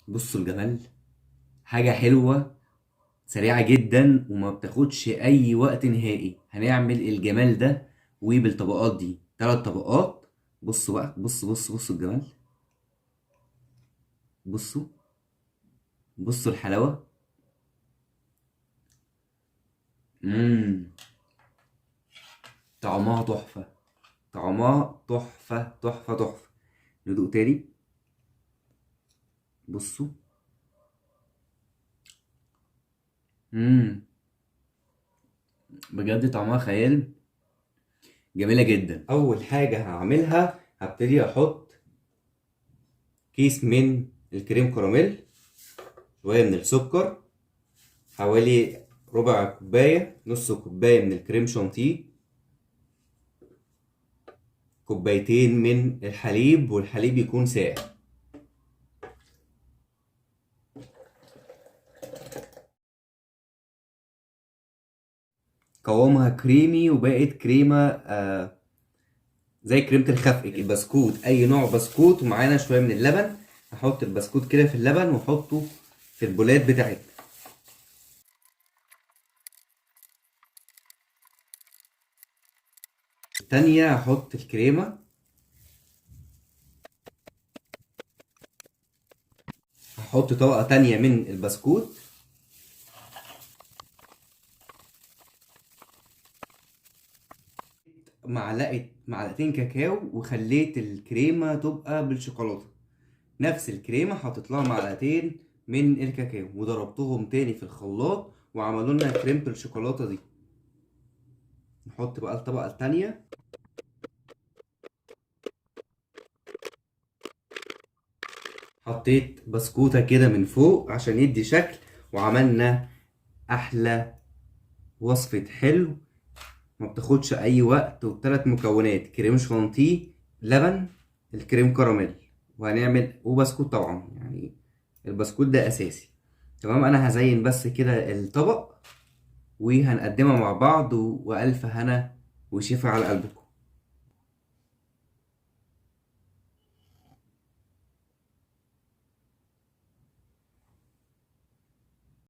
بصوا الجمال، حاجة حلوة سريعة جدا وما بتاخدش أي وقت نهائي. هنعمل الجمال ده وبالطبقات دي 3 طبقات. بصوا بقى، بصوا الجمال. بصوا، بصوا الحلاوة. مم. طعمها تحفة، طعمها تحفة تحفة تحفة. ندوق تاني. بصوا. مم. بجد طعمها خيال، جميلة جدا. أول حاجة هعملها هبتدي أحط كيس من الكريم كراميل، شوية من السكر، حوالي ربع كوباية، نص كوباية من الكريم شانتيه، كوبايتين من الحليب، والحليب يكون ساقع. قوامها كريمي وبقت كريمة زي كريمة الخفق كده. البسكوت، أي نوع بسكوت، ومعانا شوية من اللبن. هحط البسكوت كده في اللبن واحطه في البولات بتاعتنا. التانية هحط الكريمة، هحط طبقة تانية من البسكوت، معلقتين كاكاو، وخليت الكريمة تبقى بالشوكولاتة. نفس الكريمة حطيت لها معلقتين من الكاكاو وضربتهم تاني في الخلاط وعملوا لنا كريمة الشوكولاتة دي. نحط بقى الطبقة التانية. حطيت بسكوتة كده من فوق عشان يدي شكل، وعملنا أحلى وصفة حلو ما بتاخدش أي وقت، وبثلاث مكونات: كريم شانتيه، لبن، الكريم كراميل، وهنعمل وبسكوت طبعا، يعني البسكوت ده أساسي. تمام. أنا هزين بس كده الطبق وهنقدمها مع بعض، وألف هنا وشفا على قلبكم.